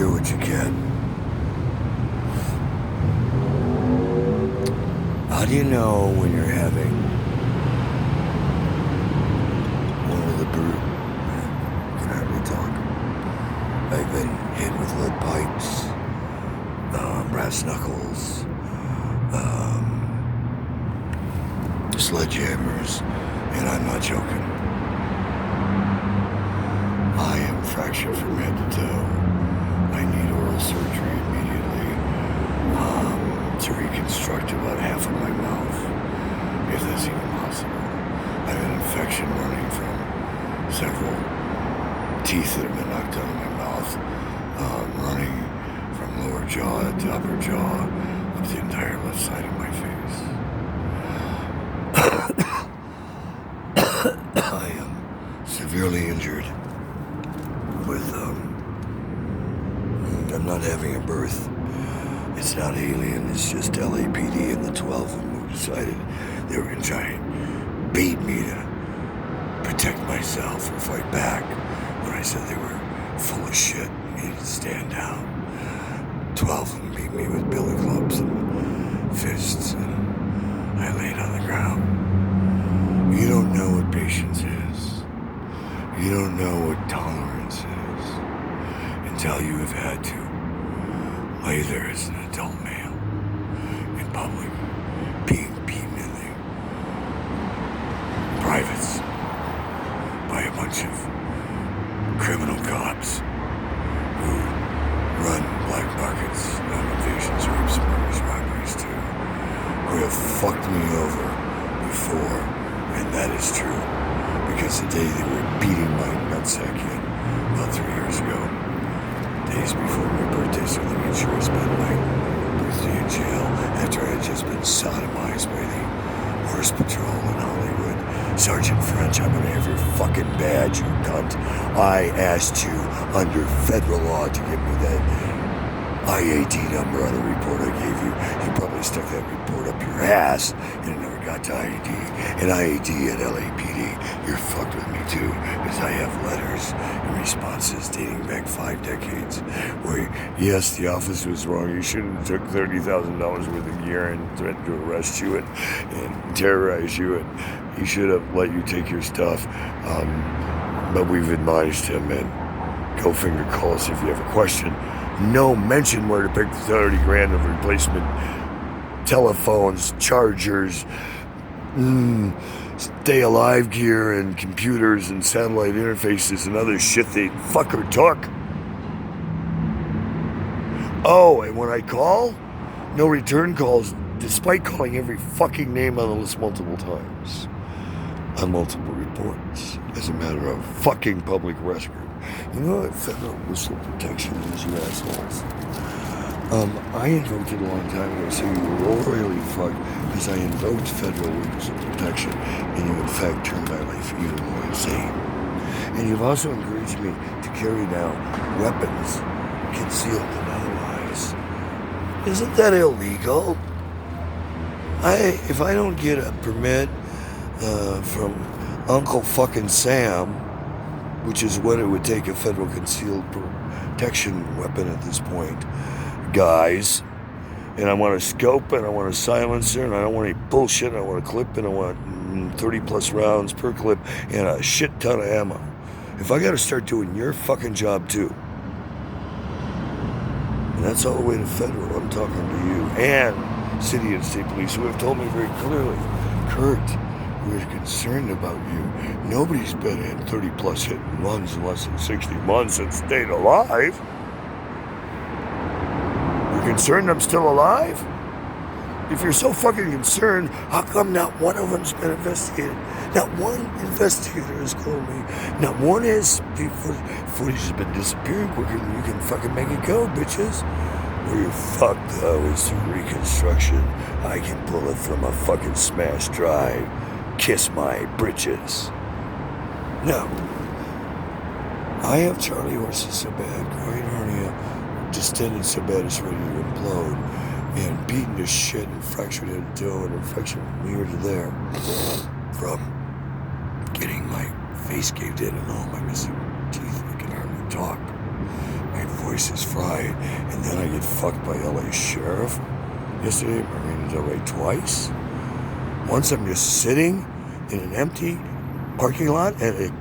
hear what you get. How do you know when you're having one of the I can hardly talk. I've been hit with lead pipes, brass knuckles, sledgehammers, and I'm not joking. I am fractured from head to toe. I need oral surgery immediately to reconstruct about half of my mouth, if that's even possible. I have an infection running from several teeth that have been knocked out of my mouth, running from lower jaw to upper jaw, up the entire left side of my face. I am severely injured with, I'm not having a birth. It's not alien, it's just LAPD and the 12 of them who decided they were going to try and bait me to protect myself or fight back when I said they were full of shit and needed to stand down. 12 of them beat me with billy clubs and fists, and I laid on the ground. You don't know what patience is. You don't know what tolerance is until you have had to lay there as an adult male in public, being beaten in the privates by a bunch of criminal cops who run black markets, invasions, rapes, murders, robberies too, who have fucked me over before, and that is true, because the day they were beating my nutsack in about 3 years ago, days before my birthday, so they made sure I spent my birthday in jail after I had just been sodomized by the horse patrol in Hollywood. Sergeant French, I'm gonna have your fucking badge, you cunt. I asked you under federal law to give me that IAD number on the report I gave you. You probably stuck that report up your ass and it never got to IAD. And IAD at LAPD, you're fucked with me too, because I have letters and responses dating back 5 decades where, yes, the office was wrong. You shouldn't have took $30,000 worth of gear and threatened to arrest you and terrorize you, and he should have let you take your stuff. But we've admonished him, and go finger call us if you have a question. No mention where to pick 30 grand of replacement telephones, chargers, stay alive gear, and computers and satellite interfaces and other shit they fucker took. Oh, and when I call, no return calls, despite calling every fucking name on the list multiple times on multiple reports as a matter of fucking public record. You know what federal whistle protection is, you assholes? I invoked it a long time ago, so you were royally fucked because I invoked federal whistle protection, and you in fact turned my life even more insane. And you've also encouraged me to carry now weapons concealed and otherwise. Isn't that illegal? If I don't get a permit from Uncle fucking Sam, which is what it would take a federal concealed protection weapon at this point, guys, and I want a scope, and I want a silencer, and I don't want any bullshit, I want a clip, and I want 30 plus rounds per clip, and a shit ton of ammo. If I gotta start doing your fucking job too, and that's all the way to federal, I'm talking to you, and city and state police, who have told me very clearly, Kurt, we're concerned about you. Nobody's been in 30 plus hit and runs in less than 60 months and stayed alive. You're concerned I'm still alive? If you're so fucking concerned, how come not one of them's been investigated? Not one investigator has called me. Not one has footage has been disappearing quicker than you can fucking make it go, bitches. Where you're fucked though is through reconstruction. I can pull it from a fucking smash drive. Kiss my britches. No. I have Charlie horses so bad, groin hernia, distended so bad it's ready to implode, and beaten to shit and fractured head to toe and infection from here to there from getting my face caved in and all my missing teeth. I can hardly talk. My voice twice as fried, and then I get fucked by LA Sheriff yesterday at Marina Del Rey twice. Once I'm just sitting in an empty parking lot at a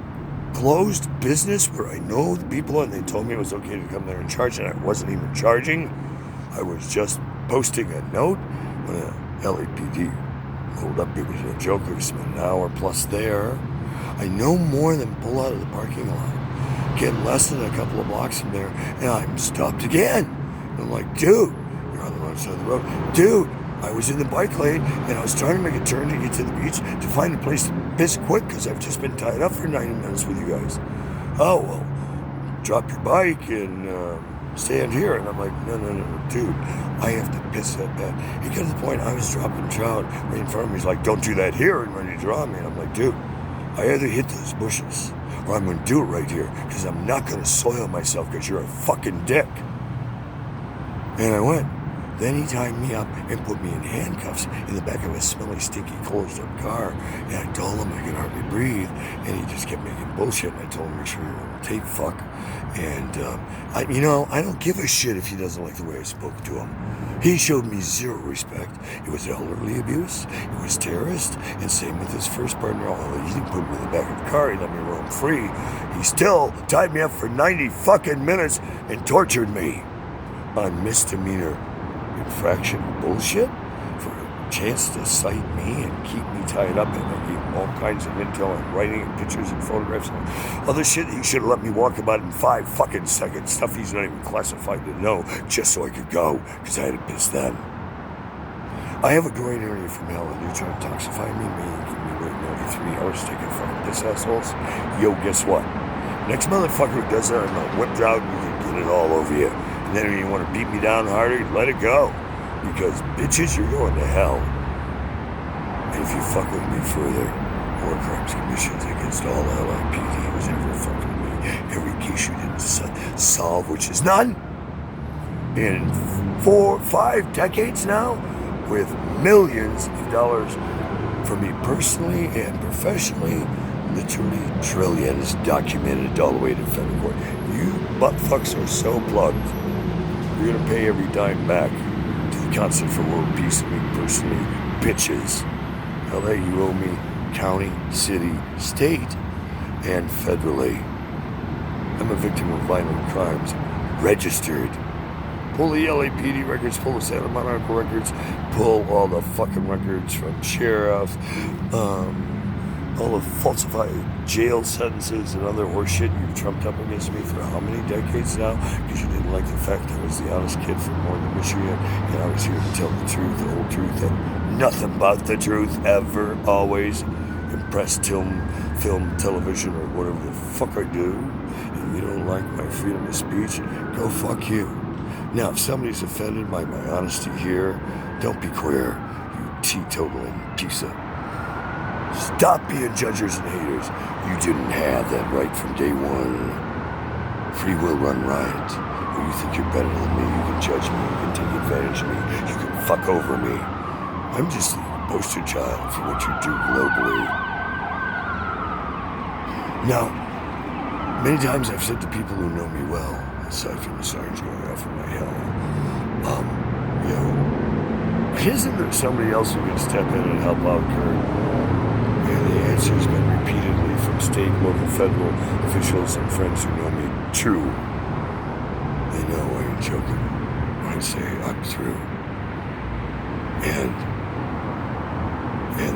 closed business where I know the people, and they told me it was okay to come there and charge, and I wasn't even charging. I was just posting a note when a LAPD pulled up. It was a joke. We spent an hour plus there. I no more than pull out of the parking lot, get less than a couple of blocks from there, and I'm stopped again. And I'm like, dude, you're on the wrong side of the road. Dude, I was in the bike lane, and I was trying to make a turn to get to the beach to find a place to piss quick because I've just been tied up for 90 minutes with you guys. Oh, well, drop your bike and stand here. And I'm like, no, dude, I have to piss that bad. He got to the point I was dropping trout right in front of me. He's like, don't do that here, and ready to draw me. And I'm like, dude, I either hit those bushes or I'm going to do it right here because I'm not going to soil myself because you're a fucking dick. And I went. Then he tied me up and put me in handcuffs in the back of a smelly, stinky, closed-up car. And I told him I could hardly breathe. And he just kept making bullshit. And I told him, make sure you're on tape, fuck. And, I don't give a shit if he doesn't like the way I spoke to him. He showed me zero respect. It was elderly abuse. It was terrorist. And same with his first partner. Although he didn't put me in the back of the car. He let me roam free. He still tied me up for 90 fucking minutes and tortured me on misdemeanor infraction bullshit for a chance to cite me and keep me tied up, and I gave him all kinds of intel and writing and pictures and photographs and other shit that he should have let me walk about in 5 fucking seconds, stuff he's not even classified to know, just so I could go, because I had to piss then. I have a groin area from hell, and you're trying to toxify me and keep me waiting every 3 hours to take a fucking piss, assholes? Yo, guess what? Next motherfucker who does that, I'm gonna whip out and you can get it all over you. And then when you want to beat me down harder, let it go. Because, bitches, you're going to hell. And if you fuck with me further, War Crimes Commissions against all LAPD who's ever fucked with me, every case you didn't solve, which is none, in 4, 5 decades now, with millions of dollars for me personally and professionally, literally trillions documented all the way to federal court. You buttfucks are so plugged. You're going to pay every dime back to the Council for World Peace and me personally, bitches. LA, you owe me county, city, state, and federally. I'm a victim of violent crimes, registered. Pull the LAPD records, pull the Santa Monica records, pull all the fucking records from sheriff, all the falsified jail sentences and other horseshit you've trumped up against me for how many decades now? Because you didn't like the fact I was the honest kid from Northern Michigan, and I was here to tell the truth, the whole truth, and nothing but the truth, ever, always. Impress film, television, or whatever the fuck I do. And you don't like my freedom of speech? Go fuck you. Now, if somebody's offended by my honesty here, don't be queer, you teetotaling piece of... Stop being judges and haters. You didn't have that right from day one. Free will run riot. Or you think you're better than me, you can judge me, you can take advantage of me, you can fuck over me. I'm just the poster child for what you do globally. Now, many times I've said to people who know me well, aside from the sirens going off in my hell, isn't there somebody else who can step in and help out Kurt? And the answer has been repeatedly from state, local, federal officials and friends who know me true. They know I ain't joking when I say I'm through. And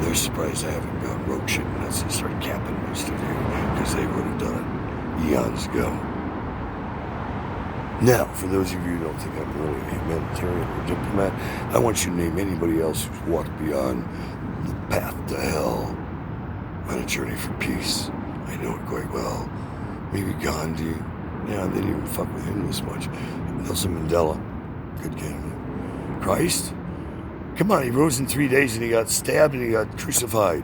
they're surprised I haven't gone rogue shit nuts and started capping my studio, because they would have done it eons ago. Now, for those of you who don't think I'm really a humanitarian or diplomat, I want you to name anybody else who's walked beyond the path to hell on a journey for peace. I know it quite well. Maybe Gandhi. Yeah, they didn't even fuck with him this much. Nelson Mandela. Good candidate. Christ? Come on, he rose in 3 days and he got stabbed and he got crucified.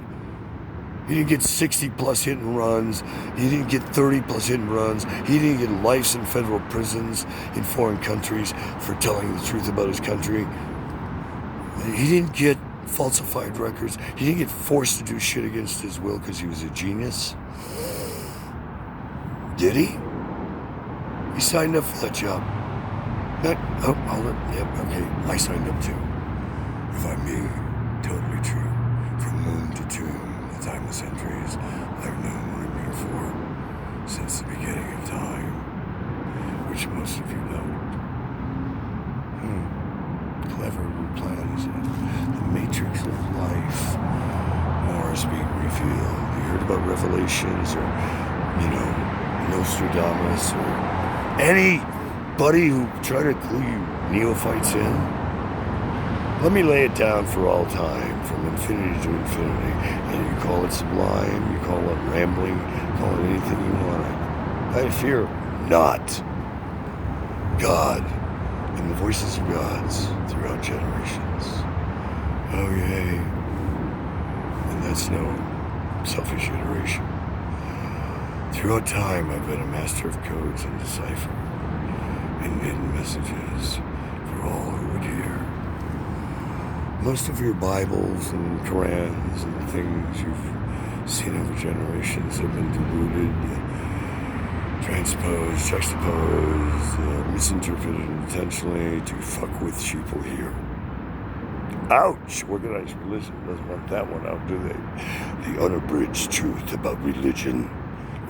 He didn't get 60 plus hit and runs. He didn't get 30 plus hit and runs. He didn't get lives in federal prisons in foreign countries for telling the truth about his country. He didn't get falsified records. He didn't get forced to do shit against his will because he was a genius. Did he? He signed up for that job. Hold it. Yep, okay. I signed up too. If I'm me, totally true. From moon to tomb, the timeless entries, I've known what I'm here for since the beginning of time, which most of you don't. Clever plan, isn't it? The matrix of life. More is being revealed. You heard about Revelations or, Nostradamus or anybody who tried to clue you neophytes in? Let me lay it down for all time, from infinity to infinity. And you call it sublime, you call it rambling, call it anything you want. I fear not. God and the voices of gods throughout generations. Oh, yay. And that's no selfish iteration. Throughout time, I've been a master of codes and decipher and hidden messages for all who would hear. Most of your Bibles and Qurans and things you've seen over generations have been diluted, transposed, juxtaposed, misinterpreted intentionally to fuck with sheeple here. Ouch! Organized religion doesn't want that one out, do they? The unabridged truth about religion,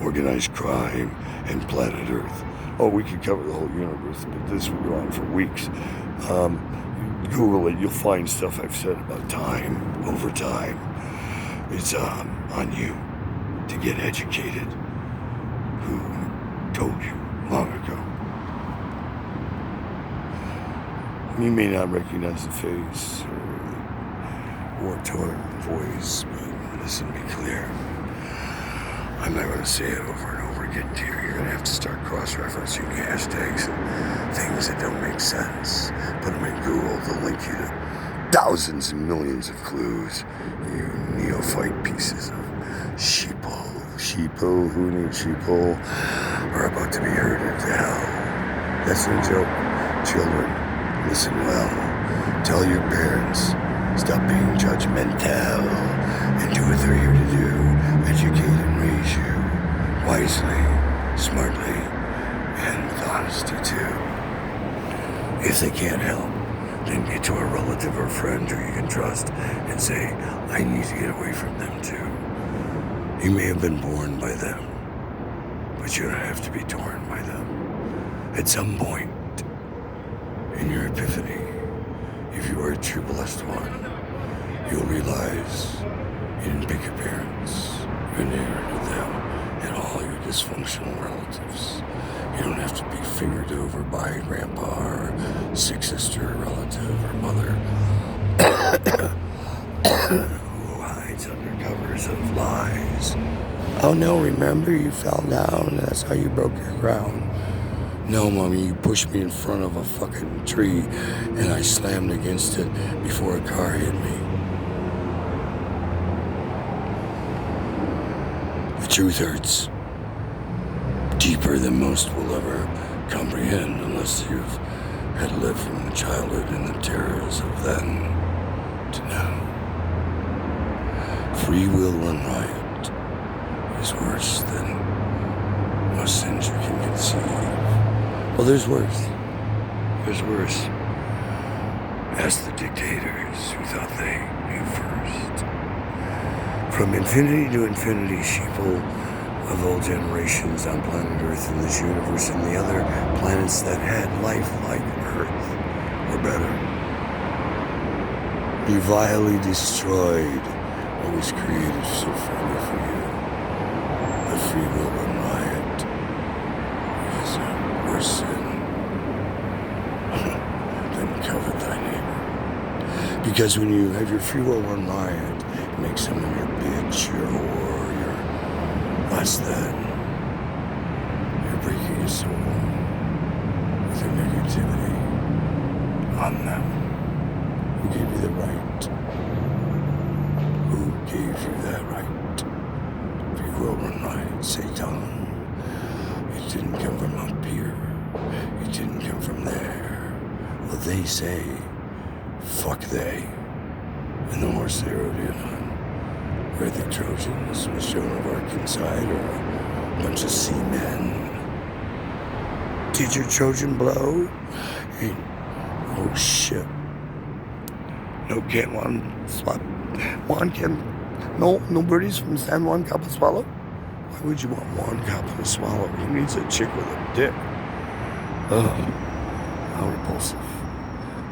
organized crime, and planet Earth. Oh, we could cover the whole universe, but this would go on for weeks. Google it, you'll find stuff I've said about time, over time. It's on you to get educated. Who told you long ago? You may not recognize the face or war-torn voice, but listen, be clear. I'm not going to say it over and over again to you. You're going to have to start cross-referencing hashtags and things that don't make sense. Put them in Google. They'll link you to thousands and millions of clues. You neophyte pieces of sheeple. Sheeple, who needs sheeple, are about to be herded to hell. That's no joke. Children, listen well. Tell your parents, stop being judgmental and do what they're here to do. Educate and raise you wisely, smartly, and with honesty too. If they can't help, then get to a relative or friend who you can trust and say, I need to get away from them too. You may have been born by them, but you don't have to be torn by them. At some point in your epiphany, if you are a true blessed one, you'll realize you didn't pick your parents. You inherited them and all your dysfunctional relatives. You don't have to be fingered over by a grandpa or sick sister, relative, or mother who hides under covers of lies. Oh no, remember you fell down and that's how you broke your crown. No, Mommy, you pushed me in front of a fucking tree and I slammed against it before a car hit me. The truth hurts deeper than most will ever comprehend unless you've had to live from childhood in the terrors of then to now. Free will run riot is worse than most sins you can conceive. Well, there's worse. There's worse. Ask the dictators who thought they knew first. From infinity to infinity, sheeple of all generations on planet Earth and this universe and the other planets that had life like Earth, or better, be vilely destroyed what was created so friendly for you. The free will run riot is a worse sin than covet thy neighbor. Because when you have your free will run riot, it makes someone your bitch, your whore, your less than. You're breaking your soul with your negativity on them. Who gave you the right? Who gave you that right? Free will run riot, Satan. It didn't come from up here. It didn't come from there. Well, they say, fuck they. And the horse they rode in on, where the Trojans with Joan of Arc inside, or a bunch of seamen Teacher Trojan Blow. And, oh shit. No can't one swap. One can. No birdies from San Juan Capistrano. Why would you want Juan Capistrano? He needs a chick with a dick. Ugh. How repulsive.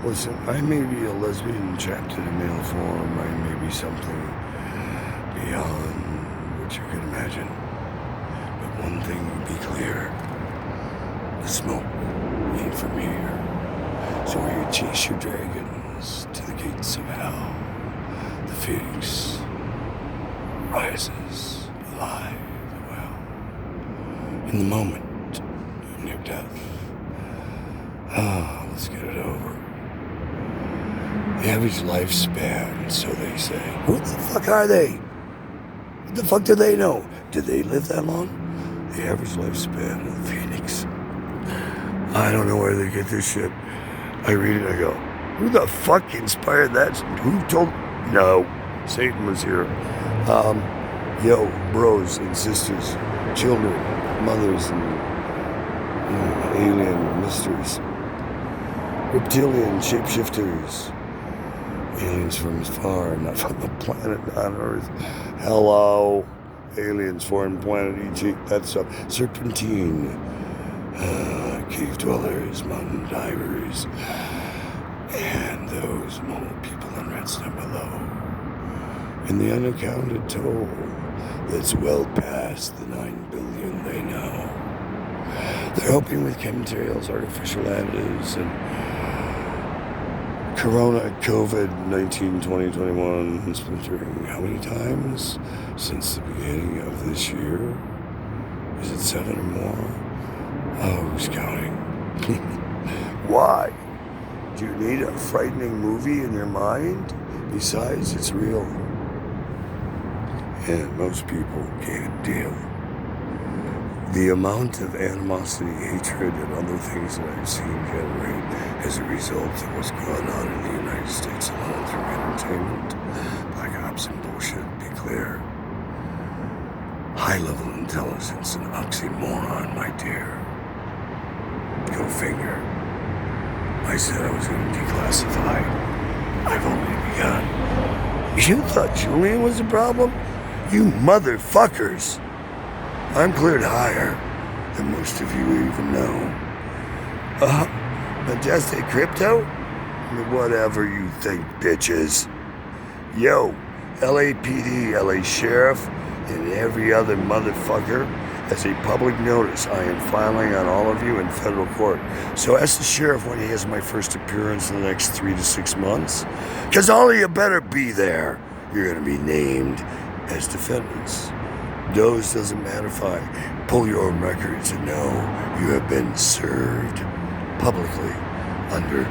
Listen, I may be a lesbian trapped in a male form. I may be something beyond what you can imagine. But one thing would be clear. The smoke ain't from here. So where you chase your dragons to the gates of hell, the phoenix rises alive and well. In the moment of near death. Let's get it over. The average lifespan, so they say. Who the fuck are they? What the fuck do they know? Did they live that long? The average lifespan of the phoenix. I don't know where they get this shit. I read it, I go, who the fuck inspired that? Who told? No, Satan was here. Yo, bros and sisters, children, mothers, and alien misters, reptilian shapeshifters, aliens from afar, not from the planet on Earth. Hello, aliens, foreign planet, E.T., that stuff. Serpentine, cave dwellers, mountain divers, and those mole people and rats down below. And the unaccounted toll that's well past the 9 billion they know. They're helping with chemtrails, artificial additives, and Corona, COVID-19, 2021, splintering how many times since the beginning of this year? Is it 7 or more? Oh, who's counting? Why? Do you need a frightening movie in your mind? Besides, it's real. And most people can't deal. The amount of animosity, hatred, and other things that I've seen generate as a result of what's going on in the United States alone through entertainment, black ops and bullshit, be clear. High-level intelligence, an oxymoron, my dear. Go figure. I said I was going to declassify. I've only begun. You thought Julian was the problem? You motherfuckers! I'm cleared higher than most of you even know. Majestic Crypto? Whatever you think, bitches. Yo, LAPD, LA Sheriff, and every other motherfucker, as a public notice, I am filing on all of you in federal court. So ask the sheriff when he has my first appearance in the next 3 to 6 months. Because all of you better be there. You're going to be named as defendants. Those doesn't matter if I pull your own records and know you have been served publicly under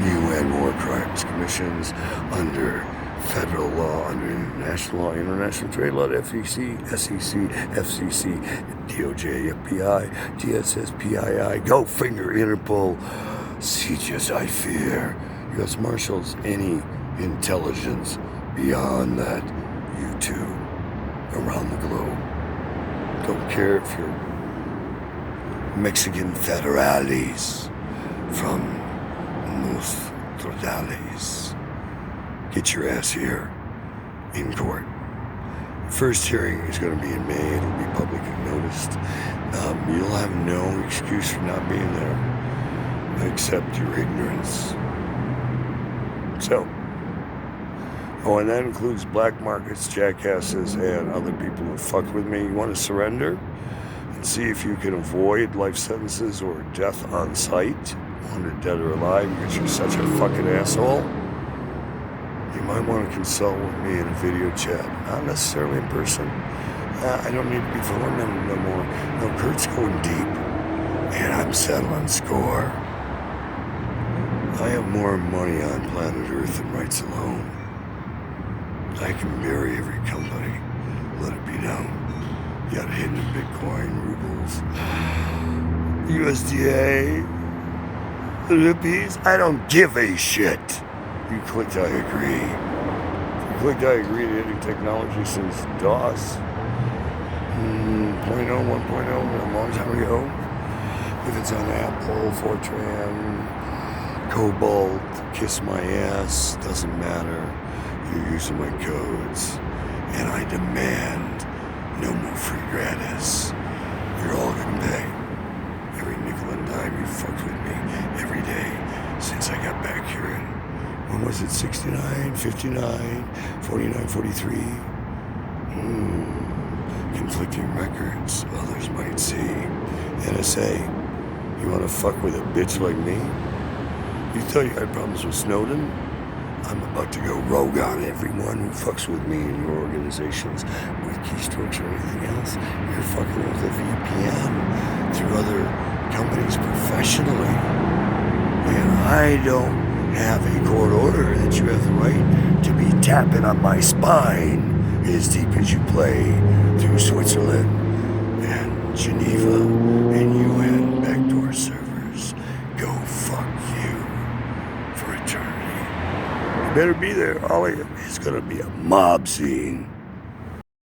UN War Crimes Commissions, under federal law, under international law, international trade law, FEC, SEC, FCC, DOJ, FBI, DSS, PII, Go Finger, Interpol, CJS, I fear, U.S. Marshals, any intelligence beyond that, you too, around the globe. Don't care if you're Mexican federales from Los Trodales. Get your ass here in court. First hearing is going to be in May. It'll be publicly noticed. You'll have no excuse for not being there, except your ignorance. So, and that includes black markets, jackasses, and other people who fuck with me. You want to surrender and see if you can avoid life sentences or death on sight, wanted dead or alive, because you're such a fucking asshole? You might want to consult with me in a video chat, not necessarily in person. I don't need to be tormented no more. No, Kurt's going deep, and I'm settling score. I have more money on planet Earth than rights alone. I can bury every company, let it be known. You got hidden in Bitcoin, rubles, USDA, rupees. I don't give a shit. You clicked I agree. You clicked I agree to any technology since DOS 0.0, 1.0, a long time ago. If it's on Apple, Fortran, Cobalt, kiss my ass, doesn't matter. You're using my codes. And I demand no more free gratis. You're all gonna pay. Every nickel and dime you fucked with me every day since I got back here in, when was it, 69, 59, 49, 43? Conflicting records, others might see. NSA, you wanna fuck with a bitch like me? You thought you had problems with Snowden? I'm about to go rogue on everyone who fucks with me in your organizations with keystrokes or anything else. You're fucking with a VPN through other companies professionally. And I don't have a court order that you have the right to be tapping on my spine as deep as you play through Switzerland and Geneva and UN backdoor servers. Go fuck you for eternity. You better be there, all of you. It's gonna be a mob scene.